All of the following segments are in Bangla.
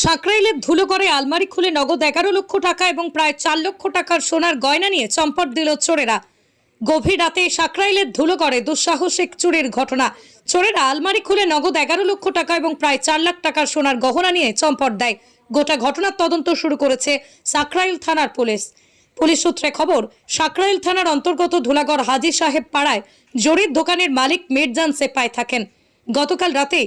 সাঁকরাইলের ধুলোগড়ে আলমারি খুলে নগদ 11 লক্ষ টাকা এবং প্রায় 4 লক্ষ টাকার সোনার গয়না নিয়ে চম্পট দিল চোরেরা। গভীর রাতে সাঁকরাইলের ধুলোগড়ে দুঃসাহসিক চুরির ঘটনা। চোরেরা আলমারি খুলে নগদ 11 লক্ষ টাকা এবং প্রায় 4 লাখ টাকার সোনার গহনা নিয়ে চম্পট দেয়। গোটা ঘটনার তদন্ত শুরু করেছে সাঁকরাইল থানার পুলিশ। পুলিশ সূত্রে খবর, সাঁকরাইল থানার অন্তর্গত ধুলাগড় হাজী সাহেব পাড়ায় জরির দোকানের মালিক মির্জান সেপাই থাকেন। গতকাল রাতে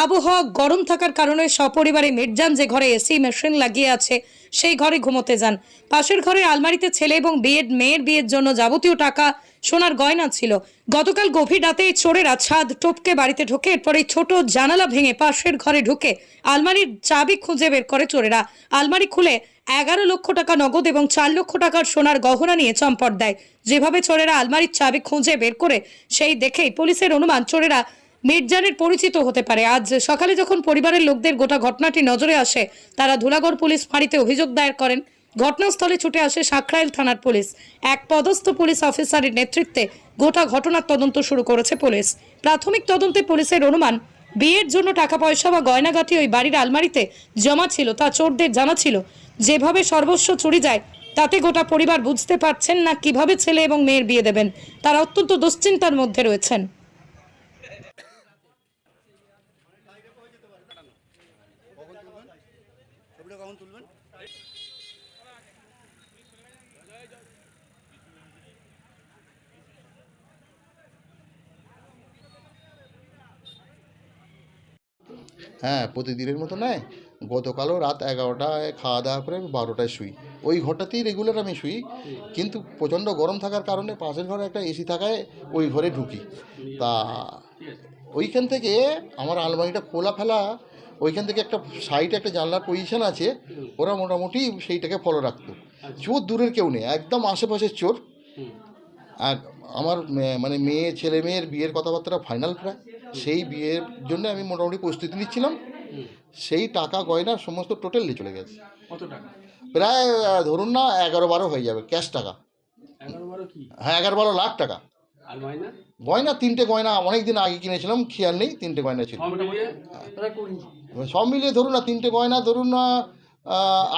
আবহাওয়া গরম থাকার কারণে সপরিবারে মির্জান যে ঘরে এসি মেশিন লাগিয়ে আছে সেই ঘরে ঘুমোতে যান। পাশের ঘরের আলমারিতে ছেলে এবং মেয়ের বিয়ের জন্য যাবতীয় টাকা সোনার গয়না ছিল। গতকাল গভীর রাতে চোরেরা ছাদ টপকে বাড়িতে ঢোকে, এরপরে ছোট জানালা ভেঙে পাশের ঘরে ঢুকে আলমারির চাবি খুঁজে বের করে চোরেরা। আলমারি খুলে 11 লক্ষ টাকা নগদ এবং 4 লক্ষ টাকার সোনার গহনা নিয়ে চম্পট দেয়। যেভাবে চোরেরা আলমারির চাবি খুঁজে বের করে সেই দেখেই পুলিশের অনুমান চোরেরা মির্জানের পরিচিত হতে পারে। আজ সকালে যখন পরিবারের লোকদের গোটা ঘটনাটি নজরে আসে, তারা ধুলাগড় পুলিশ ফাঁড়িতে অভিযোগ দায়ের করেন। ঘটনাস্থলে ছুটে আসে সাঁকরাইল থানার পুলিশ। এক পদস্থ পুলিশ অফিসারের নেতৃত্বে গোটা ঘটনার তদন্ত শুরু করেছে পুলিশ। প্রাথমিক তদন্তে পুলিশের অনুমান, বিয়ের জন্য টাকা পয়সা বা গয়নাগাটি ওই বাড়ির আলমারিতে জমা ছিল, তা চোরদের জানা ছিল। যেভাবে সর্বস্ব চুরি যায় তাতে গোটা পরিবার বুঝতে পারছেন না কিভাবে ছেলে এবং মেয়ের বিয়ে দেবেন। তারা অত্যন্ত দুশ্চিন্তার মধ্যে রয়েছেন। হ্যাঁ, প্রতিদিনের মতো নয়। গতকালও রাত 11টায় খাওয়া দাওয়া করে আমি 12টায় শুই। ওই ঘরটাতেই রেগুলার আমি শুই, কিন্তু প্রচণ্ড গরম থাকার কারণে পাশের ঘরে একটা এসি থাকায় ওই ঘরে ঢুকি। তা ওইখান থেকে আমার আলমারিটা খোলা ফেলা, ওইখান থেকে একটা সাইডে একটা জানলার পজিশন আছে, ওরা মোটামুটি সেইটাকে ফলো রাখতো। চোর দূরের কেউ নেই, একদম আশেপাশের চোর। আর আমার মানে ছেলে মেয়ের বিয়ের কথাবার্তা ফাইনাল প্রায়, সেই বিয়ের জন্য আমি মোটামুটি প্রস্তুতি নিচ্ছিলাম। সেই টাকা গয়না সমস্ত টোটালি চলে গেছে। কত টাকা? প্রায় ধরুন না 11-12 হয়ে যাবে ক্যাশ টাকা। 11-12 কি? হ্যাঁ, 11-12 লাখ টাকা। আর গয়না? গয়না 3টে গয়না অনেক দিন আগে কিনেছিলাম, খেয়াল নেই, 3টে গয়না ছিল। সব মিলিয়ে ধরুন না 3টে গয়না, ধরুন না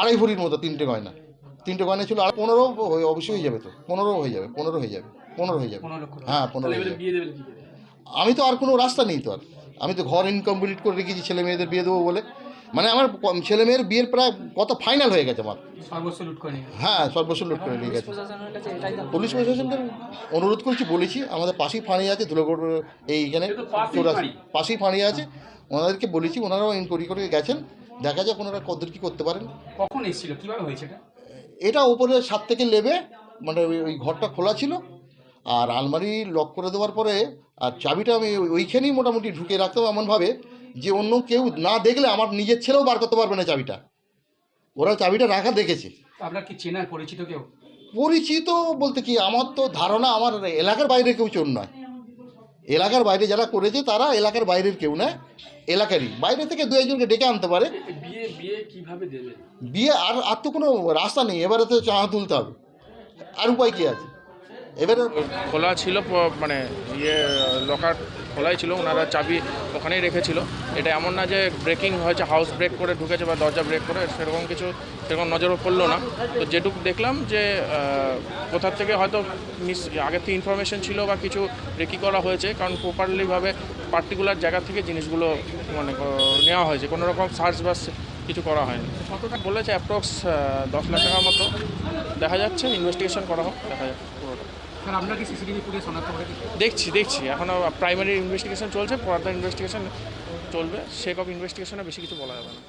2.5 ভরির মতো 3টে গয়না। 3টে গয়না ছিল। আর 15 অবশ্যই হয়ে যাবে, তো 15 হয়ে যাবে, 15 হয়ে যাবে, 15 হয়ে যাবে। 15 লক্ষ টাকা। হ্যাঁ, 15 হয়ে যাবে। বিয়ে দেবেন কি করে? আমি তো আর কোনো রাস্তা নেই, তো আর আমি তো ঘর ইনকমপ্লিট করে রেখেছি ছেলে মেয়েদের বিয়ে দেবো বলে। মানে আমার ছেলে মেয়ের বিয়ের প্রায় কথা ফাইনাল হয়ে গেছে আমার। সর্বস্ব লুট করে নিয়ে গেছে। হ্যাঁ, সর্বস্ব লুট করে নিয়ে গেছে। পুলিশ প্রশাসনকে অনুরোধ করেছি, বলেছি আমাদের পাশেই ফাঁড়ি আছে ধুলাগড়, এইখানে পাশেই ফাঁড়ি আছে, ওনাদেরকে বলেছি, ওনারাও ইনকোয়ারি করে গেছেন। দেখা যাক ওনারা কতদূর কী করতে পারেন। কখন এসেছিল, কীভাবে হয়েছে এটা? এটা ওপরে 7 থেকে লেবে, মানে ওই ঘরটা খোলা ছিল, আর আলমারি লক করে দেওয়ার পরে আর চাবিটা আমি ওইখানেই মোটামুটি ঢুকে রাখতাম এমনভাবে যে অন্য কেউ না দেখলে আমার নিজের ছেলেও বার করতে পারবে না চাবিটা। ওরা চাবিটা রাখা দেখেছে। আপনার কি চেনার পরিচিত কেউ? পরিচিত বলতে কি, আমার তো ধারণা আমার এলাকার বাইরে কেউ চোর নয়। এলাকার বাইরে যারা করেছে তারা এলাকার বাইরের কেউ নয়, এলাকারই। বাইরে থেকে 2-1জনকে ডেকে আনতে পারে। বিয়ে কিভাবে দেবে? বিয়ে আর তো কোনো রাস্তা নেই, এবারে তো চাঁদা তুলতে হবে, আর উপায় কী আছে? এবারে খোলা ছিল, মানে লকার খোলাই ছিল, ওনারা চাবি ওখানেই রেখেছিল। এটা এমন না যে ব্রেকিং হয়েছে, হাউস ব্রেক করে ঢুকেছে বা দরজা ব্রেক করে, সেরকম নজরও পড়লো না। তো যেটুকু দেখলাম যে কোথার থেকে হয়তো আগে থেকে ইনফরমেশন ছিল বা কিছু রেকি করা হয়েছে, কারণ প্রপারলিভাবে পার্টিকুলার জায়গা থেকে জিনিসগুলো মানে নেওয়া হয়েছে, কোনো রকম সার্চ বা কিছু করা হয়নি। কতটা বলেছে অ্যাপ্রক্স 10 লাখ টাকার মতো। দেখা যাচ্ছে, ইনভেস্টিগেশন করা হোক, দেখা যাক পুরোটা। স্যার, আপনার কি সিসিটিভি ফুটেজ শনাক্ত করে? দেখছি এখনও প্রাইমারি ইনভেস্টিগেশন চলছে, ফার্দার ইনভেস্টিগেশন চলবে। সেক অফ ইনভেস্টিগেশনে বেশি কিছু বলা যাবে না।